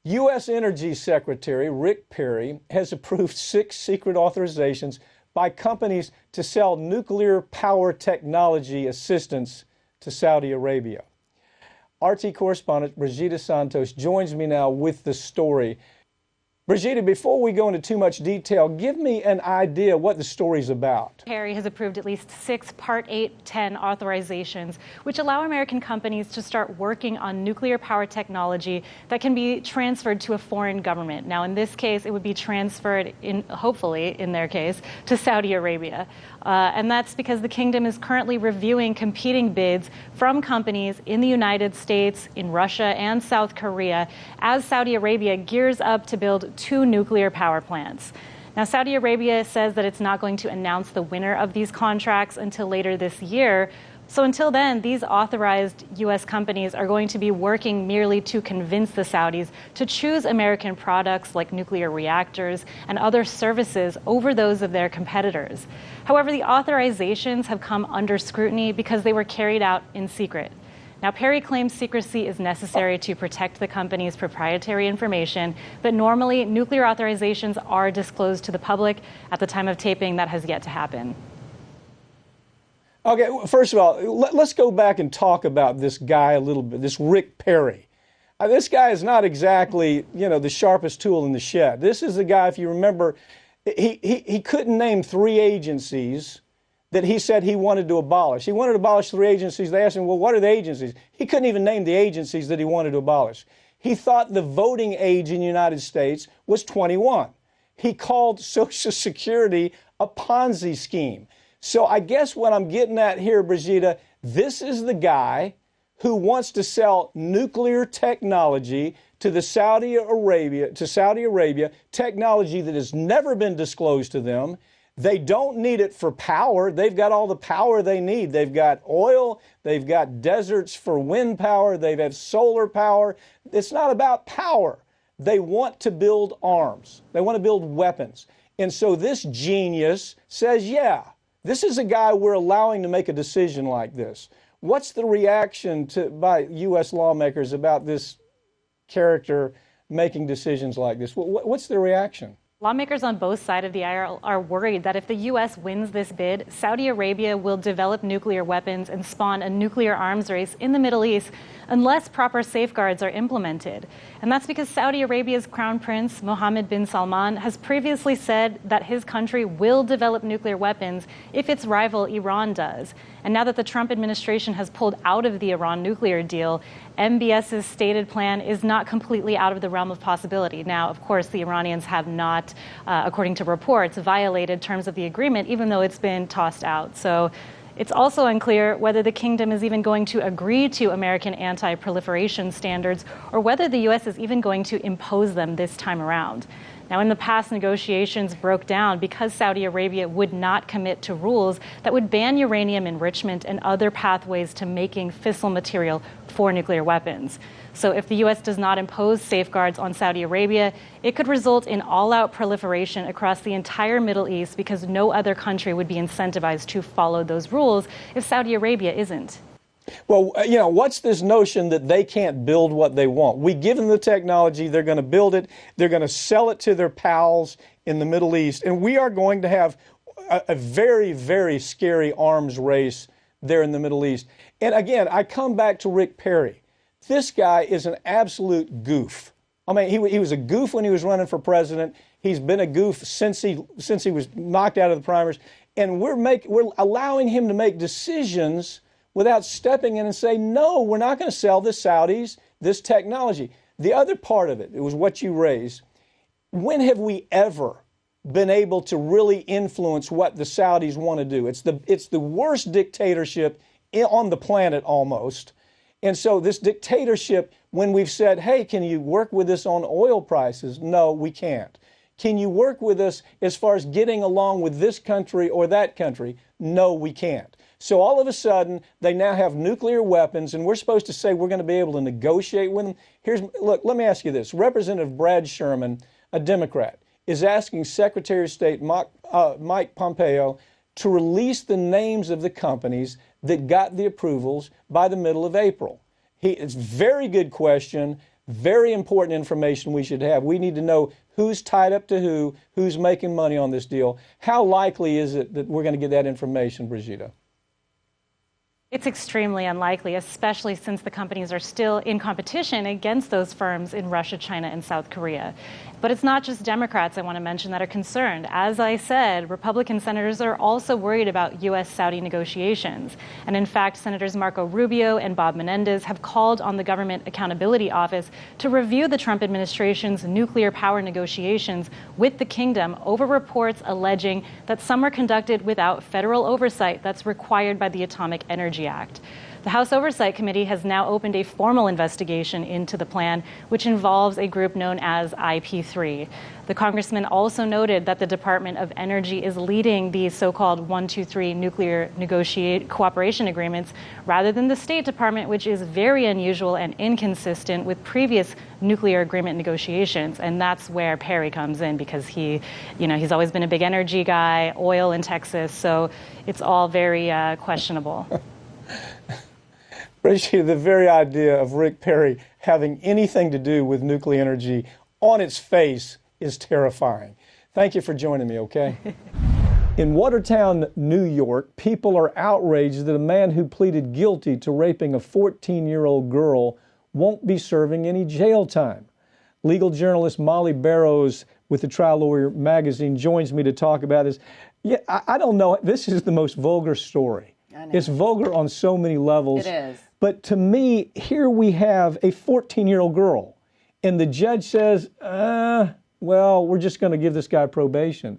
U.S. Energy Secretary Rick Perry has approved 6 secret authorizations by companies to sell nuclear power technology assistance to Saudi Arabia. RT correspondent Brigida Santos joins me now with the story. Brigida, before we go into too much detail, give me an idea what the story's about. Perry has approved at least 6 Part 810 authorizations, which allow American companies to start working on nuclear power technology that can be transferred to a foreign government. Now, in this case, it would be transferred, hopefully, in their case, to Saudi Arabia. And that's because the kingdom is currently reviewing competing bids from companies in the United States, in Russia, and South Korea as Saudi Arabia gears up to build 2 nuclear power plants. Now, Saudi Arabia says that it's not going to announce the winner of these contracts until later this year. So until then, these authorized U.S. companies are going to be working merely to convince the Saudis to choose American products like nuclear reactors and other services over those of their competitors. However, the authorizations have come under scrutiny because they were carried out in secret. Now, Perry claims secrecy is necessary to protect the company's proprietary information, but normally nuclear authorizations are disclosed to the public. At the time of taping, that has yet to happen. Okay, first of all, let's go back and talk about this guy a little bit, this Rick Perry. This guy is not exactly, the sharpest tool in the shed. This is the guy, if you remember, he couldn't name 3 agencies that he said he wanted to abolish. He wanted to abolish 3 agencies. They asked him, well, what are the agencies? He couldn't even name the agencies that he wanted to abolish. He thought the voting age in the United States was 21. He called Social Security a Ponzi scheme. So I guess what I'm getting at here, Brigida, this is the guy who wants to sell nuclear technology to Saudi Arabia, technology that has never been disclosed to them. They don't need it for power. They've got all the power they need. They've got oil. They've got deserts for wind power. They have solar power. It's not about power. They want to build arms. They want to build weapons. And so this genius says, yeah, this is a guy we're allowing to make a decision like this. What's the reaction by U.S. lawmakers about this character making decisions like this? What's the reaction? Lawmakers on both sides of the aisle are worried that if the U.S. wins this bid, Saudi Arabia will develop nuclear weapons and spawn a nuclear arms race in the Middle East unless proper safeguards are implemented. And that's because Saudi Arabia's Crown Prince, Mohammed bin Salman, has previously said that his country will develop nuclear weapons if its rival Iran does. And now that the Trump administration has pulled out of the Iran nuclear deal, MBS's stated plan is not completely out of the realm of possibility. Now, of course, the Iranians have not, according to reports, violated terms of the agreement, even though it's been tossed out. So it's also unclear whether the kingdom is even going to agree to American anti-proliferation standards or whether the U.S. is even going to impose them this time around. Now, in the past, negotiations broke down because Saudi Arabia would not commit to rules that would ban uranium enrichment and other pathways to making fissile material for nuclear weapons. So if the U.S. does not impose safeguards on Saudi Arabia, it could result in all-out proliferation across the entire Middle East because no other country would be incentivized to follow those rules if Saudi Arabia isn't. Well, what's this notion that they can't build what they want? We give them the technology, they're going to build it, they're going to sell it to their pals in the Middle East, and we are going to have a very, very scary arms race there in the Middle East. And again, I come back to Rick Perry. This guy is an absolute goof. I mean, he was a goof when he was running for president. He's been a goof since he was knocked out of the primaries, and we're allowing him to make decisions without stepping in and saying, no, we're not going to sell the Saudis this technology. The other part of it was what you raised. When have we ever been able to really influence what the Saudis want to do? It's the worst dictatorship on the planet almost. And so this dictatorship, when we've said, hey, can you work with us on oil prices? No, we can't. Can you work with us as far as getting along with this country or that country? No, we can't. So all of a sudden, they now have nuclear weapons, and we're supposed to say we're going to be able to negotiate with them. Look, let me ask you this. Representative Brad Sherman, a Democrat, is asking Secretary of State Mike Pompeo to release the names of the companies that got the approvals by the middle of April. It's a very good question. Very important information we should have. We need to know who's tied up to who's making money on this deal. How likely is it that we're going to get that information, Brigida? It's extremely unlikely, especially since the companies are still in competition against those firms in Russia, China, and South Korea. But it's not just Democrats, I want to mention, that are concerned. As I said, Republican senators are also worried about U.S.-Saudi negotiations. And in fact, Senators Marco Rubio and Bob Menendez have called on the Government Accountability Office to review the Trump administration's nuclear power negotiations with the kingdom over reports alleging that some were conducted without federal oversight that's required by the Atomic Energy Act. The House Oversight Committee has now opened a formal investigation into the plan, which involves a group known as IP3. The congressman also noted that the Department of Energy is leading these so-called 123 nuclear cooperation agreements rather than the State Department, which is very unusual and inconsistent with previous nuclear agreement negotiations. And that's where Perry comes in, because he's always been a big energy guy, oil in Texas, so it's all very questionable. Brigida, the very idea of Rick Perry having anything to do with nuclear energy on its face is terrifying. Thank you for joining me, okay? In Watertown, New York, people are outraged that a man who pleaded guilty to raping a 14-year-old girl won't be serving any jail time. Legal journalist Molly Barrows with the Trial Lawyer magazine joins me to talk about this. Yeah, I don't know. This is the most vulgar story. It's vulgar on so many levels. It is. But to me, here we have a 14-year-old girl, and the judge says, well, we're just going to give this guy probation.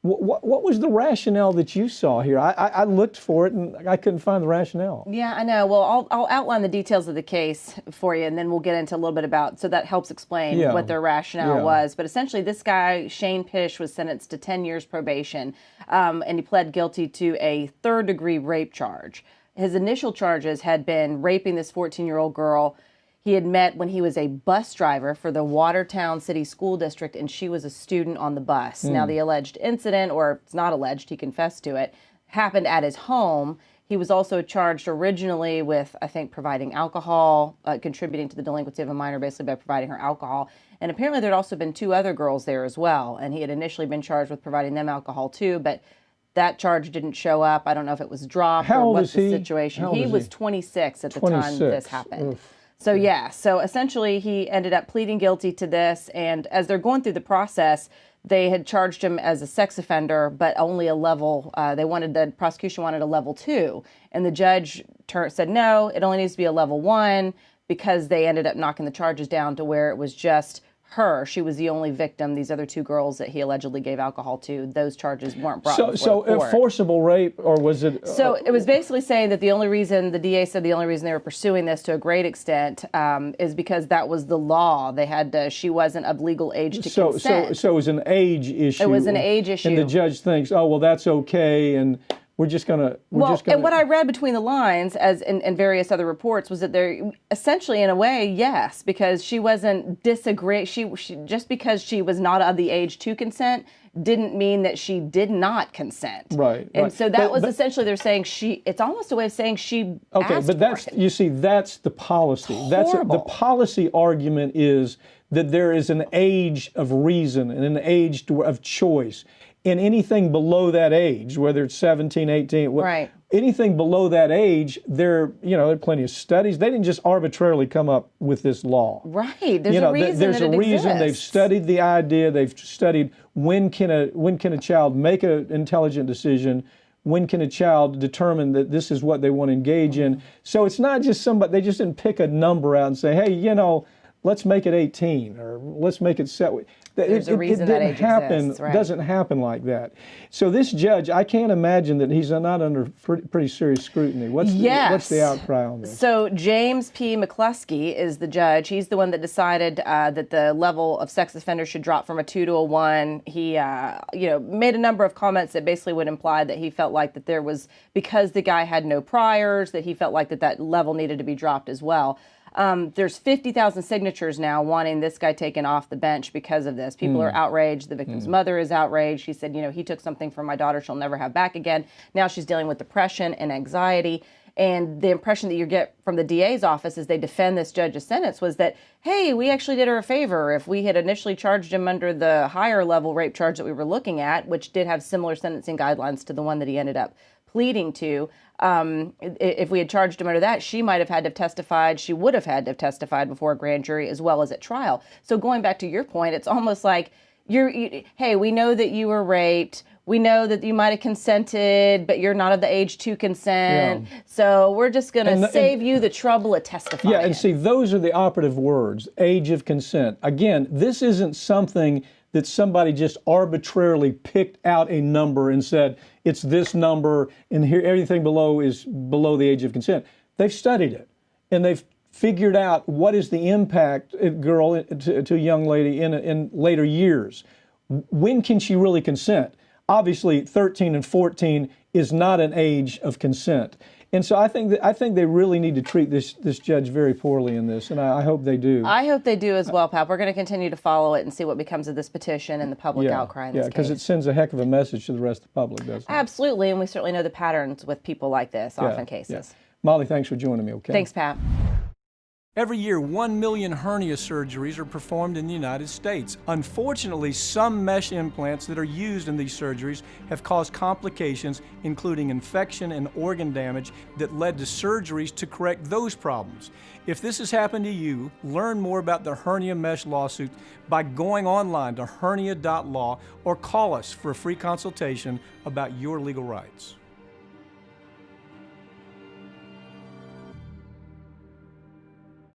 What was the rationale that you saw here? I looked for it, and I couldn't find the rationale. Yeah, I know. Well, I'll outline the details of the case for you, and then we'll get into a little bit about, so that helps explain what their rationale was. But essentially, this guy, Shane Pish, was sentenced to 10 years probation, and he pled guilty to a third-degree rape charge. His initial charges had been raping this 14-year-old girl. He had met when he was a bus driver for the Watertown City School District, and she was a student on the bus. Now, the alleged incident, or it's not alleged, he confessed to it, happened at his home. He was also charged originally with, I think, providing alcohol, contributing to the delinquency of a minor basically by providing her alcohol. And apparently there had also been 2 other girls there as well, and he had initially been charged with providing them alcohol too, but that charge didn't show up. I don't know if it was dropped or what's the situation. He was 26 at the time this happened. Oof. So yeah, so essentially he ended up pleading guilty to this, and as they're going through the process, they had charged him as a sex offender, but only a level, the prosecution wanted a level 2, and the judge said no, it only needs to be a level 1, because they ended up knocking the charges down to where it was just her. She was the only victim. These other 2 girls that he allegedly gave alcohol to, those charges weren't brought before the court. Forcible rape, or was it? So it was basically saying that the DA said the only reason they were pursuing this to a great extent is because that was the law. They had she wasn't of legal age to consent. So it was an age issue. It was an age issue. And the judge thinks, oh, well, that's okay, and we're just going to... And what I read between the lines, as in various other reports, was that they're essentially, in a way, yes, because she wasn't she just because she was not of the age to consent didn't mean that she did not consent. Right. And so that was essentially, they're saying it's almost a way of saying she asked for it. You see, that's the policy. The policy argument is that there is an age of reason and an age of choice. And anything below that age, whether it's 17, 18, right. Anything below that age, there are plenty of studies. They didn't just arbitrarily come up with this law. Right. There's a reason there's that a it reason. exists. They've studied the idea. They've studied when can a child make an intelligent decision. When can a child determine that this is what they want to engage in? So it's not just they just didn't pick a number out and say, hey, let's make it 18 or let's make it set. There's a reason that age exists, right? Doesn't happen like that. So this judge, I can't imagine that he's not under pretty serious scrutiny. What's the outcry on this? So James P. McCluskey is the judge. He's the one that decided that the level of sex offender should drop from a 2 to a 1. He, made a number of comments that basically would imply that he felt like that there was, because the guy had no priors, that he felt like that level needed to be dropped as well. There's 50,000 signatures now wanting this guy taken off the bench because of this. People are outraged. The victim's mother is outraged. She said, he took something from my daughter she'll never have back again. Now she's dealing with depression and anxiety. And the impression that you get from the DA's office as they defend this judge's sentence was that, hey, we actually did her a favor. If we had initially charged him under the higher level rape charge that we were looking at, which did have similar sentencing guidelines to the one that he ended up pleading to, if we had charged him under that, she might have had to have testified. She would have had to have testified before a grand jury as well as at trial. So going back to your point, it's almost like hey, we know that you were raped. We know that you might have consented, but you're not of the age to consent. Yeah. So we're just going to save you the trouble of testifying. Yeah, and see, those are the operative words, age of consent. Again, this isn't something that somebody just arbitrarily picked out a number and said, it's this number, and here everything below is below the age of consent. They've studied it, and they've figured out what is the impact, girl, to a young lady in later years. When can she really consent? Obviously, 13 and 14 is not an age of consent. And so I think they really need to treat this judge very poorly in this, and I hope they do. I hope they do as well, Pap. We're going to continue to follow it and see what becomes of this petition and the public outcry in this case. Yeah, because it sends a heck of a message to the rest of the public, doesn't it? Absolutely, and we certainly know the patterns with people like this, often cases. Yeah. Molly, thanks for joining me, okay? Thanks, Pap. Every year, 1 million hernia surgeries are performed in the United States. Unfortunately, some mesh implants that are used in these surgeries have caused complications, including infection and organ damage that led to surgeries to correct those problems. If this has happened to you, learn more about the hernia mesh lawsuit by going online to hernia.law or call us for a free consultation about your legal rights.